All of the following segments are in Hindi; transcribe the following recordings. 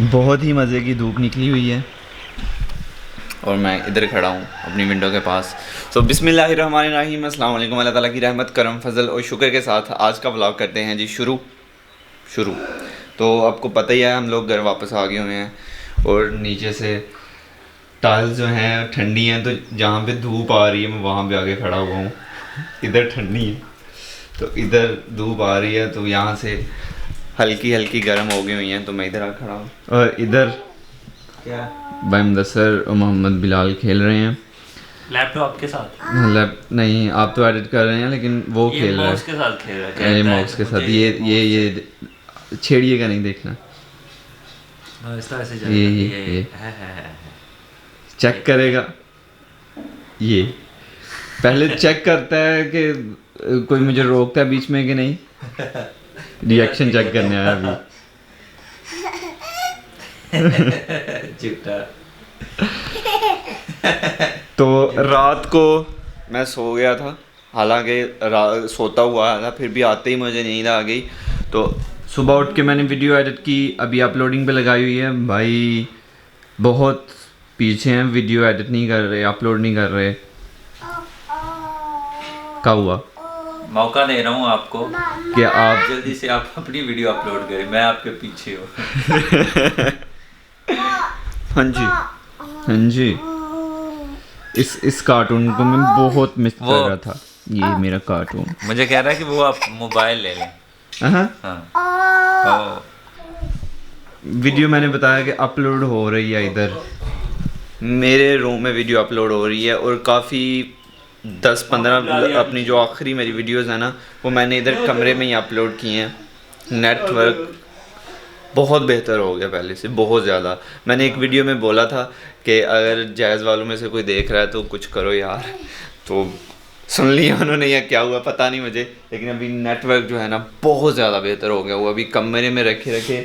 बहुत ही मज़े की धूप निकली हुई है और मैं इधर खड़ा हूँ अपनी विंडो के पास। तो बिस्मिल्लाहिर्रहमानिर्रहीम, अस्सलाम वालेकुम। अल्लाह ताला की रहमत, करम, फजल और शुक्र के साथ आज का व्लॉग करते हैं जी शुरू। तो आपको पता ही है हम लोग घर वापस आ गए हुए हैं और नीचे से टाइल्स जो हैं ठंडी हैं, तो जहाँ पे धूप आ रही है मैं वहाँ पे आके खड़ा हुआ हूँ। इधर ठंडी है तो इधर धूप आ रही है, तो यहाँ से हल्की हल्की गर्म हो गई हुई हैं, तो मैं इधर आ खड़ा हूँ। और इधर क्या भाई मुदस्सर और मोहम्मद बिलाल खेल रहे हैं लैपटॉप के साथ। नहीं, आप तो एडिट कर रहे हैं लेकिन वो खेल रहा है के साथ खेल रहा है, ये मॉक्स के साथ। ये छेड़िएगा नहीं, देखना इस तरह से ये चेक करेगा। ये पहले चेक करता है कि कोई मुझे रोकता है बीच में कि नहीं। रिएक्शन चेक करने आया अभी। तो रात को मैं सो गया था, हालांकि सोता हुआ आया था, फिर भी आते ही मुझे नींद आ गई। तो सुबह उठ के मैंने वीडियो एडिट की, अभी अपलोडिंग पे लगाई हुई है। भाई बहुत पीछे हैं, वीडियो एडिट नहीं कर रहे, अपलोड नहीं कर रहे। क्या हुआ? मौका दे रहा हूँ आपको कि आप जल्दी से आप अपनी वीडियो अपलोड करें, मैं आपके पीछे हूँ। हाँ जी, हाँ जी। इस कार्टून को मैं बहुत मिस कर रहा था। ये मेरा कार्टून मुझे कह रहा है कि वो आप मोबाइल ले लें। हाँ। वीडियो मैंने बताया कि अपलोड हो रही है, इधर मेरे रूम में वीडियो अपलोड हो रही है। और काफ़ी 10-15 अपनी जो आखिरी मेरी वीडियोस है ना, वो मैंने इधर कमरे में ही अपलोड किए हैं। नेटवर्क बहुत बेहतर हो गया पहले से, बहुत ज़्यादा। मैंने एक वीडियो में बोला था कि अगर जायज़ वालों में से कोई देख रहा है तो कुछ करो यार, तो सुन लिया उन्होंने या क्या हुआ पता नहीं मुझे, लेकिन अभी नेटवर्क जो है ना बहुत ज़्यादा बेहतर हो गया। वो अभी कमरे में रखे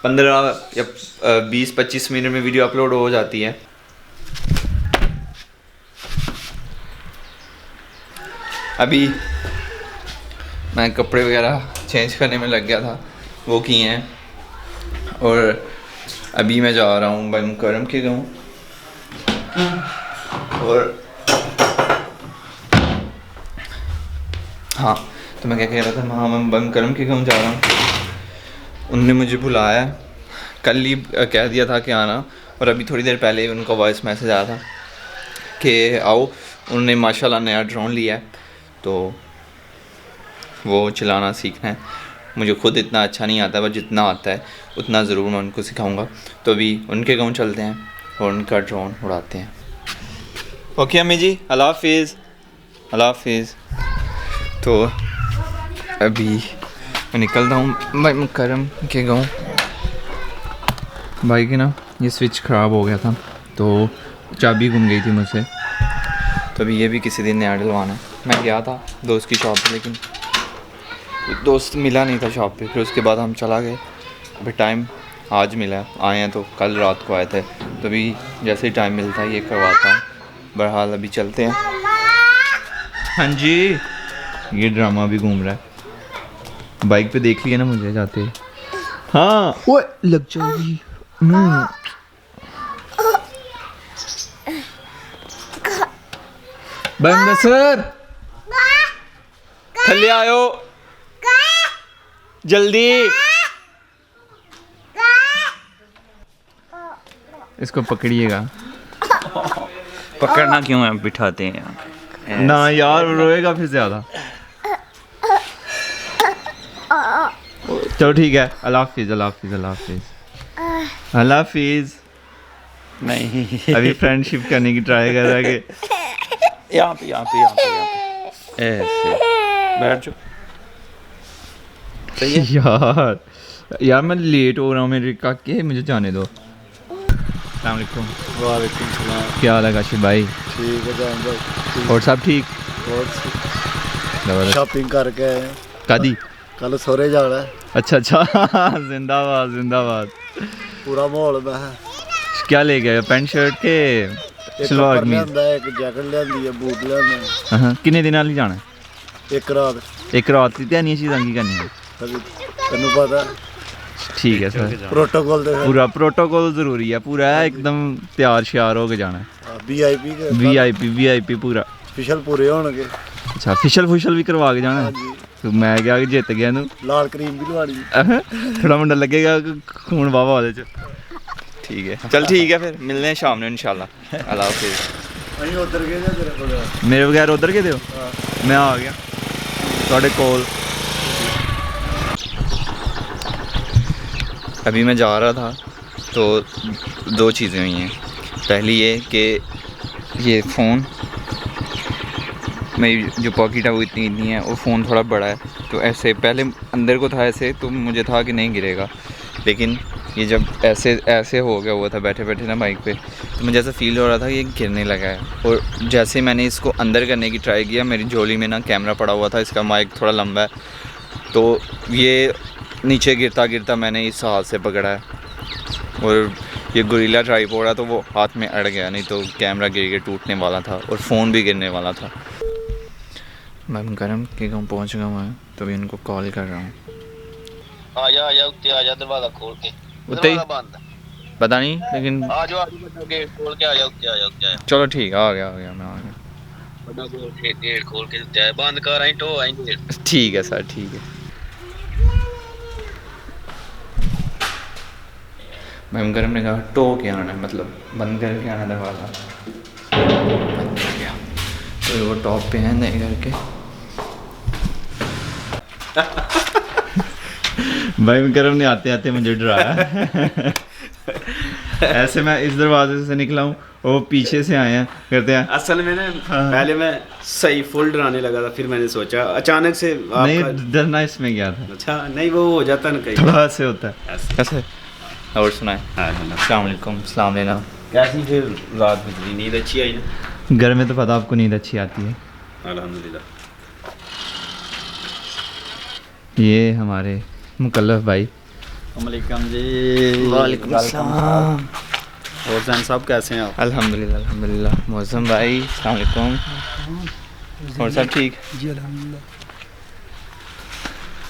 15 या 20-25 मिनट में वीडियो अपलोड हो जाती है। अभी मैं कपड़े वगैरह चेंज करने में लग गया था, वो किए हैं। और अभी मैं जा रहा हूँ भाई मुकर्रम के गाँव। और हाँ, तो मैं क्या कह रहा था, हाँ मैं मुकर्रम के गाँव जा रहा हूँ। उनने मुझे बुलाया, कल ही कह दिया था कि आना, और अभी थोड़ी देर पहले उनका वॉइस मैसेज आया था कि आओ। उन्होंने माशाल्लाह नया ड्रोन लिया है, तो वो चलाना सीखना है। मुझे खुद इतना अच्छा नहीं आता, बस जितना आता है उतना ज़रूर मैं उनको सिखाऊंगा। तो अभी उनके गाँव चलते हैं और उनका ड्रोन उड़ाते हैं। ओके अम्मी जी, अल्लाह हाफिज़, अल्लाह हाफिज़। तो अभी मैं निकलता हूँ भाई मुकर्रम के गाँव। भाई की ना ये स्विच ख़राब हो गया था, तो चाबी गुम गई थी मुझसे, तो अभी ये भी किसी दिन नया डलवाना है। मैं गया था दोस्त की शॉप पे, लेकिन दोस्त मिला नहीं था शॉप पे। फिर उसके बाद हम चला गए, अभी टाइम आज मिला, आए हैं तो कल रात को आए थे, तो अभी जैसे ही टाइम मिलता है ये करवाता हूँ। बहरहाल अभी चलते हैं। हाँ जी, ये ड्रामा भी घूम रहा है। बाइक पे देख लिया ना मुझे जाते। हाँ वो लग जाएगी। बंद सर, थल्ले आयो जल्दी। इसको पकड़िएगा। पकड़ना क्यों है, बिठाते हैं ना यार, रोएगा फिर ज़्यादा। चलो ठीक है, अल्लाह हाफिज़, अल्लाह हाफिज़, अल्लाह हाफिज़, अल्लाह हाफिज़। नहीं, अभी फ्रेंडशिप करने की ट्राई कर रहा है कि यहाँ पे ऐसे बैठ जाओ। सही है यार मैं लेट हो रहा हूँ, मेरे काके मुझे जाने दो। अस्सलाम वालेकुम। वालेकुम सलाम। क्या हाल है काशिफ भाई? ठीक है जान भाई। और सब ठीक? शॉपिंग करके आए। कदी कल सोरे जाना है। अच्छा जिंदाबाद जिंदाबाद। पूरा माहौल में है। क्या ले गए, पैंट शर्ट के सलवार कमीज? एक जैकेट लियांदी है, बूट लियांदे। हां, किन्ने दिनां ਲਈ जाना? एक रात दी ध्यानी चीज़ां की करनी है तेनू पता ठीक है सर। प्रोटोकॉल दे पूरा प्रोटोकॉल जरूरी है, पूरा एकदम तैयार श्यार हो के जाना है। वीआईपी पूरा फिशल पूरे होणगे। अच्छा फिशल भी करवा के जाना है। जी तो मैं क्या कि जित गया तू लाल क्रीम भी लवानी। थोड़ा मुंडा लगेगा खून वावा वाले च। ठीक है चल ठीक है फिर मिलने हैं शाम में इंशाल्लाह। अल्लाह हाफिज़। अहीं उधर गए ना तेरे को मेरे बगैर उधर के दियो मैं आ गया थोड़े कोल। अभी मैं जा रहा था तो दो चीज़ें हुई हैं। पहली ये कि ये फ़ोन मेरी जो पॉकेट है वो इतनी नहीं है और फ़ोन थोड़ा बड़ा है, तो ऐसे पहले अंदर को था ऐसे तो मुझे था कि नहीं गिरेगा, लेकिन ये जब ऐसे हो गया हुआ था बैठे बैठे ना बाइक पे, तो मुझे ऐसा फ़ील हो रहा था कि ये गिरने लगा है। और जैसे मैंने इसको अंदर करने की ट्राई किया, मेरी झोली में ना कैमरा पड़ा हुआ था, इसका माइक थोड़ा लंबा है, तो ये नीचे गिरता गिरता मैंने इस हाथ से पकड़ा है और ये गोरिल्ला ट्राइपॉड है तो वो हाथ में अड़ गया, नहीं तो कैमरा गिर के टूटने वाला था और फ़ोन भी गिरने वाला था। मैं गर्म के गाँव पहुँच गया मैं, तो अभी उनको कॉल कर रहा हूँ। आजा उत्ते आजा, दरवाजा खोल के। उत्ते ही दरवाजा बंद है। पता नहीं लेकिन आजा गेट खोल के आजा उत्ते आजा। चलो ठीक है, आ गया मैं आ गया। बड़ा गेट खोल के उत्ते आजा, बंद कर आई टो आई गेट। ठीक है सर ठीक है। मैम गर्म ने कहा टो के आना है, मतलब बंद करके आना दरवाज़ा। बंद कर गया तो वो टॉप पे है नहीं करके। भाई गर्म ने आते आते मुझे डराया। ऐसे मैं इस दरवाजे से निकला हूँ और वो पीछे से आए हैं करते हैं। असल में ना पहले मैं सही फुल डराने लगा था, फिर मैंने सोचा अचानक से नहीं डरना इसमें क्या था। अच्छा नहीं वो हो जाता ना कहीं थोड़ा ऐसे होता है ऐसे। ऐसे। और सुनाए अस्सलाम वालेकुम सलाम लेना। कैसी फिर रात गुजरी, नींद अच्छी आई ना? घर में तो पता आपको नींद अच्छी आती है। अल्हम्दुलिल्लाह। ये हमारे मुकल्लफ भाई। वालेकुम जी। वालेकुम सलाम। और जैन साहब कैसे हैं आप? अल्हम्दुलिल्लाह। मौसम भाई अस्सलाम वालेकुम। और सब ठीक? जी अल्हम्दुलिल्लाह।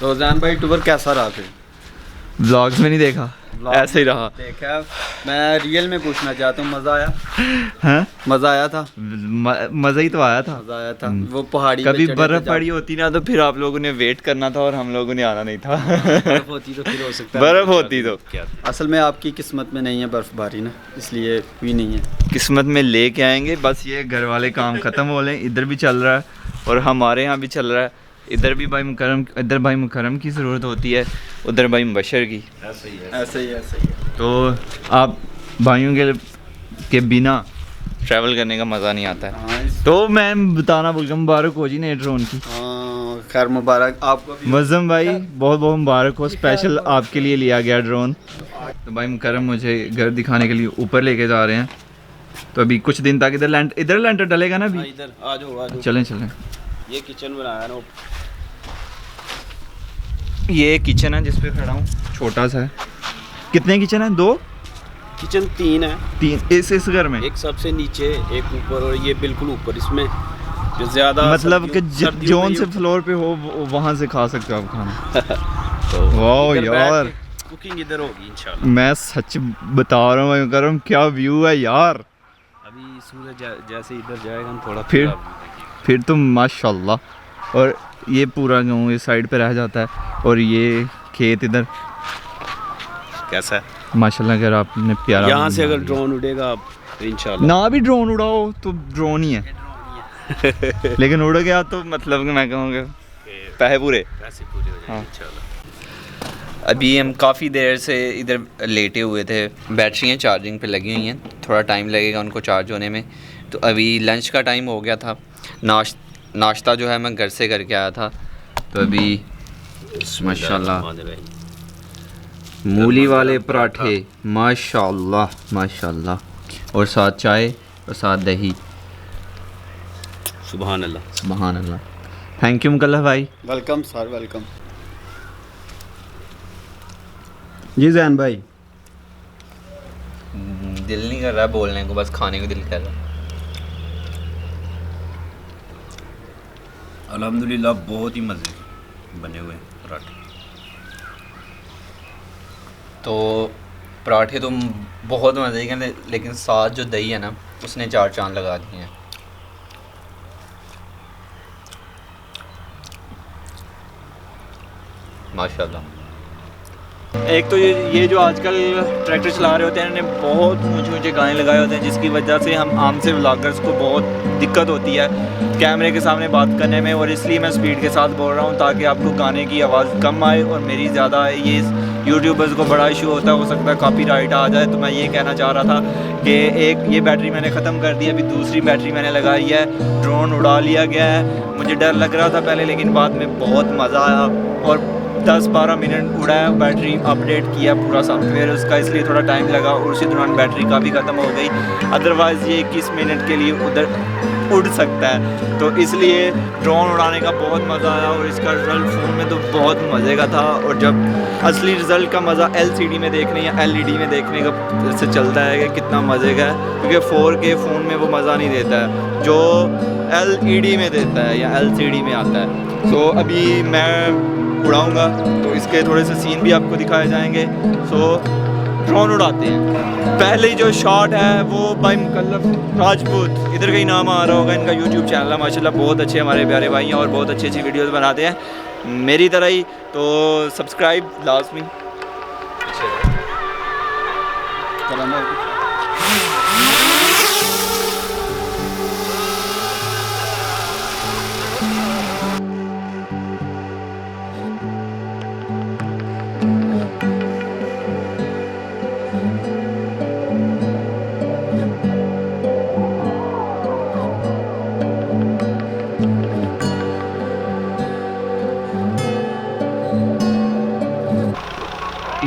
तो जैन भाई टूर कैसा रहा फिर? व्लॉग्स में नहीं देखा, ऐसे ही रहा। देखा, मैं रियल में पूछना चाहता हूँ, मज़ा आया? हैं? मज़ा आया था? मज़ा ही तो आया था। मज़ा आया था। वो पहाड़ी पे कभी चढ़े थे बर्फ़ जब- पड़ी होती ना तो फिर आप लोगों ने वेट करना था और हम लोगों ने आना नहीं था। बर्फ होती तो फिर हो सकता है। बर्फ़ होती तो क्या असल में आपकी किस्मत में नहीं है बर्फबारी ना, इसलिए हुई नहीं है। किस्मत में लेके आएंगे, बस ये घर वाले काम ख़त्म हो लें। इधर भी चल रहा है और हमारे यहाँ भी चल रहा है। इधर भी भाई मुकरम की ज़रूरत होती है, उधर भाई मुबशर की। ऐसे ही है, ऐसे ही है, ऐसे ही है। तो आप भाइयों के बिना ट्रैवल करने का मज़ा नहीं आता है। हाँ, तो मैं बताना भूल गया, मुबारक हो जी नए ड्रोन की। हाँ, खैर मुबारक आपको भी। मज़म भाई बहुत बहुत मुबारक हो, स्पेशल आपके लिए लिया गया ड्रोन। तो भाई मुकरम मुझे घर दिखाने के लिए ऊपर लेके जा रहे हैं, तो अभी कुछ दिन तक इधर लेंटर डलेगा ना हाँ, अभी। इधर आ जाओ। चलें। ये किचन बनाया ना। ये किचन है जिस पे खड़ा हूँ, छोटा सा है। कितने किचन है? 2 किचन 3 है। 3 इस घर में? एक सबसे नीचे, एक ऊपर और ये बिल्कुल ऊपर। इसमें जो ज्यादा मतलब कि सर्दियों जोन में से फ्लोर पे हो वहाँ से खा सकते हो आप खाना। तो वाह इधर बैठ यार, के कुकिंग इधर होगी इंशाल्लाह। मैं सच बता रहा हूँ भाई करम, क्या व्यू है यार। अभी सूरज जैसे इधर जाएगा ना थोड़ा फिर तो माशाल्लाह। और ये पूरा गाँव इस साइड पे रह जाता है और ये खेत इधर। कैसा है माशाल्लाह अगर आपने प्यारा यहाँ से बना अगर लिया। ड्रोन उड़ेगा इंशाल्लाह। ना भी ड्रोन उड़ाओ तो ड्रोन ही है। लेकिन उड़ गया तो मतलब कि मैं कहूँगा पैसे पूरे। पैसे पूरे हो हाँ। जाएंगे इंशाल्लाह। अभी हम काफ़ी देर से इधर लेटे हुए थे, बैटरियाँ चार्जिंग पे लगी हुई हैं, थोड़ा टाइम लगेगा उनको चार्ज होने में। तो अभी लंच का टाइम हो गया था। नाश्ता जो है मैं घर से करके आया था, तो अभी माशाल्लाह मूली वाले पराठे माशाल्लाह और साथ चाय और साथ दही। सुभान अल्लाह। सुभान अल्लाह। थैंक यू मुकल्लफ भाई। वेलकम सर, वेलकम जी जैन भाई। दिल नहीं कर रहा बोलने को, बस खाने को दिल कर रहा। अल्हम्दुलिल्लाह बहुत ही मज़े बने हुए हैं पराठे। तो पराठे तो बहुत मज़े के हैं, लेकिन साथ जो दही है ना उसने 4 चांद लगा दिए हैं। माशाल्लाह। एक तो ये जो आजकल ट्रैक्टर चला रहे होते हैं इन्हें बहुत ऊंचे गाने लगाए होते हैं, जिसकी वजह से हम आम से व्लॉगर्स को बहुत दिक्कत होती है कैमरे के सामने बात करने में, और इसलिए मैं स्पीड के साथ बोल रहा हूँ ताकि आपको गाने की आवाज़ कम आए और मेरी ज़्यादा आए। ये यूट्यूबर्स को बड़ा इशू होता है, हो सकता है कॉपीराइट आ जाए। तो मैं ये कहना चाह रहा था कि एक ये बैटरी मैंने ख़त्म कर दी, अभी दूसरी बैटरी मैंने लगाई है। ड्रोन उड़ा लिया गया है, मुझे डर लग रहा था पहले, लेकिन बाद में बहुत मज़ा आया और 10-12 मिनट उड़ाया, बैटरी अपडेट किया पूरा सॉफ्टवेयर उसका, इसलिए थोड़ा टाइम लगा और उसी दौरान बैटरी काफ़ी ख़त्म हो गई। अदरवाइज़ ये 21 मिनट के लिए उधर उड़ सकता है, तो इसलिए ड्रोन उड़ाने का बहुत मज़ा आया और इसका रिज़ल्ट फ़ोन में तो बहुत मज़े का था। और जब असली रिज़ल्ट का मज़ा LCD में देखने या LED में देखने का से चलता है कि कितना मज़े का है, क्योंकि 4K फ़ोन में वो मज़ा नहीं देता है जो LED में देता है या LCD में आता है। सो अभी मैं उड़ाऊंगा तो इसके थोड़े से सीन भी आपको दिखाए जाएंगे। सो ड्रोन उड़ाते हैं। पहले जो शॉट है वो भाई मुकल्लफ राजपूत, इधर का ही नाम आ रहा होगा, इनका यूट्यूब चैनल है माशाल्लाह, बहुत अच्छे हमारे प्यारे भाई हैं और बहुत अच्छी अच्छी वीडियोस बनाते हैं मेरी तरह ही, तो सब्सक्राइब लाजमी।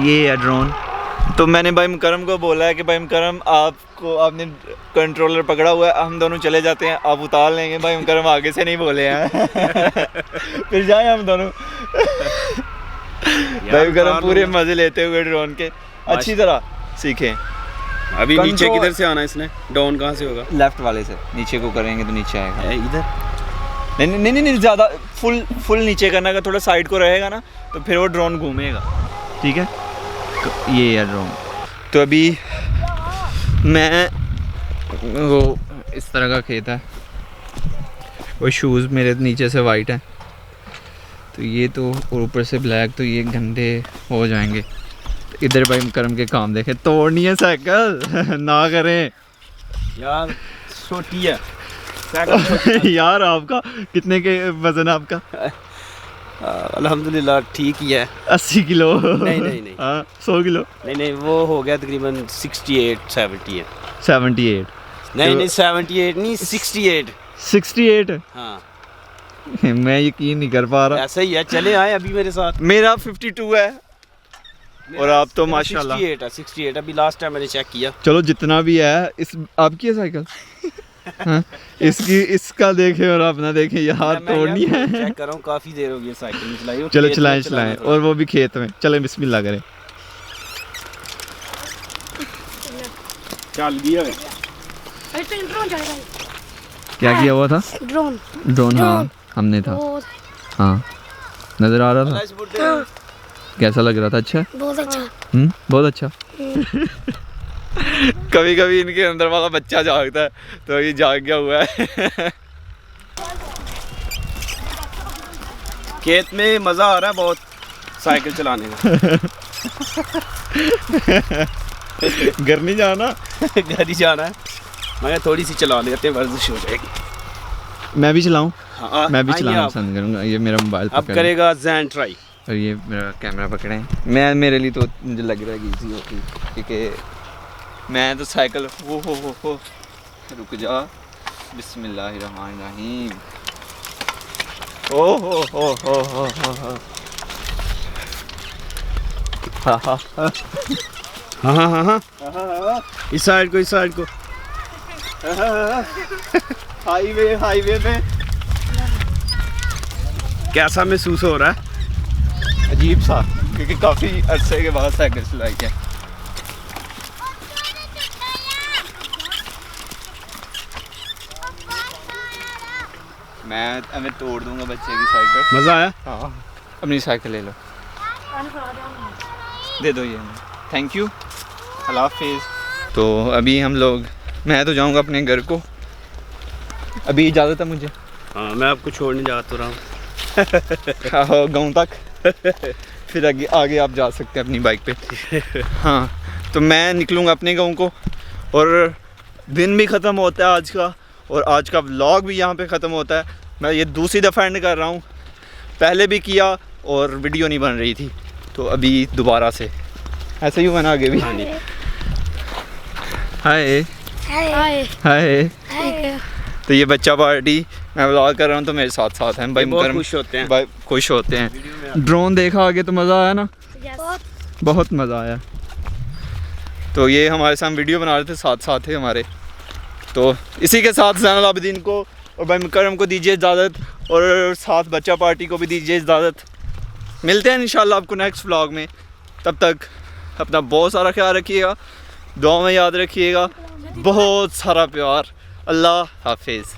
ये है ड्रोन। तो मैंने भाई मुकरम को बोला है कि भाई मुकरम आपने कंट्रोलर पकड़ा हुआ है, हम दोनों चले जाते हैं, आप उतार लेंगे। भाई मुकरम आगे से नहीं बोले हैं फिर जाए हम दोनों भाई मुकरम पूरे मज़े लेते हुए ड्रोन के अच्छी तरह सीखें। अभी नीचे किधर से आना है इसने? डाउन कहाँ से होगा? लेफ्ट वाले से नीचे को करेंगे तो नीचे आएगा। इधर नहीं ज़्यादा फुल नीचे करना का, थोड़ा साइड को रहेगा ना तो फिर वो ड्रोन घूमेगा। ठीक है, तो ये है ड्रोन। तो अभी मैं वो इस तरह का खेत है, वो शूज़ मेरे नीचे से वाइट हैं, तो ये तो और ऊपर से ब्लैक, तो ये गंदे हो जाएंगे। तो इधर भाई मुकरम के काम देखें, तोड़नी है साइकिल ना करें यार, छोटी है यार। आपका कितने के वजन है आपका? अल्हम्दुलिल्लाह ठीक ही है। 80 किलो? नहीं हाँ 100 किलो? नहीं वो हो गया तकरीबन 68-70 है। 78? नहीं 78 नहीं 68। 68? हाँ मैं यकीन नहीं कर पा रहा। ऐसा ही है, चले आए अभी मेरे साथ। मेरा 52 है और आप तो माशाल्लाह 68 अभी लास्ट टाइम मैंने चेक किया। चलो जितना भी है, इस आपकी है साइकिल हाँ, इसका देखें और अपना देखें यार, तोड़नी है। चेक कर रहा हूं, काफी देर हो गई साइकिल चलाई। चलो चलाएं और वो भी खेत में। चलें बिस्मिल्लाह करें। चल गया क्या किया हुआ था? ड्रोन हाँ हमने था। हाँ नजर आ रहा था। कैसा लग रहा था? अच्छा, बहुत अच्छा। बहुत अच्छा कभी कभी इनके अंदर वाला बच्चा जागता है, तो ये जाग गया हुआ है खेत में मज़ा आ रहा है बहुत साइकिल चलाने का घर नहीं जाना घर ही जाना है, मैं थोड़ी सी चला लेते हैं, वर्जिश हो जाएगी। मैं भी चलाऊं? हाँ, मैं भी चलाना पसंद करूंगा। ये मेरा मोबाइल अब करेगा जैन ट्राई, और ये मेरा कैमरा पकड़े। मैं मेरे लिए तो मुझे लग रहा है कि इजी होती, क्योंकि मैं तो साइकिल हो रुक जा। बिस्मिल्लाहिर्रहमानिर्रहीम। हो हाँ इस साइड को हाईवे पे कैसा महसूस हो रहा है? अजीब सा, क्योंकि काफ़ी अरसे के बाद साइकिल चलाई है। मैं तोड़ दूंगा बच्चे की साइकिल। मज़ा आया? हाँ अपनी साइकिल ले लो, दे दो ये थैंक यू, अल्लाह हाफिज़। तो अभी हम लोग, मैं तो जाऊंगा अपने घर को, अभी इजाज़त है मुझे? हाँ मैं आपको छोड़ने जा तो रहा हूँ गाँव तक फिर आगे आगे आप जा सकते हैं अपनी बाइक पे। हाँ तो मैं निकलूँगा अपने गाँव को, और दिन भी ख़त्म होता है आज का, और आज का व्लॉग भी यहाँ पे ख़त्म होता है। मैं ये दूसरी दफ़ा एंड कर रहा हूँ, पहले भी किया और वीडियो नहीं बन रही थी, तो अभी दोबारा से ऐसे ही बना आगे भी। हाय हाय हाय। तो ये बच्चा पार्टी मैं व्लॉग कर रहा हूँ तो मेरे साथ साथ हैं भाई, बहुत मुकरम खुश होते हैं। भाई खुश होते हैं। ड्रोन देखा आगे तो मज़ा आया ना, बहुत मज़ा आया। तो ये हमारे साथ वीडियो बना रहे थे, साथ साथ थे हमारे। तो इसी के साथ ज़ैनुल आबिदीन को और भाई मुकरम को दीजिए इजाज़त, और साथ बच्चा पार्टी को भी दीजिए इजाज़त। मिलते हैं इंशाल्लाह आपको नेक्स्ट व्लॉग में। तब तक अपना बहुत सारा ख्याल रखिएगा, दुआ में याद रखिएगा, बहुत सारा प्यार। अल्लाह हाफिज़।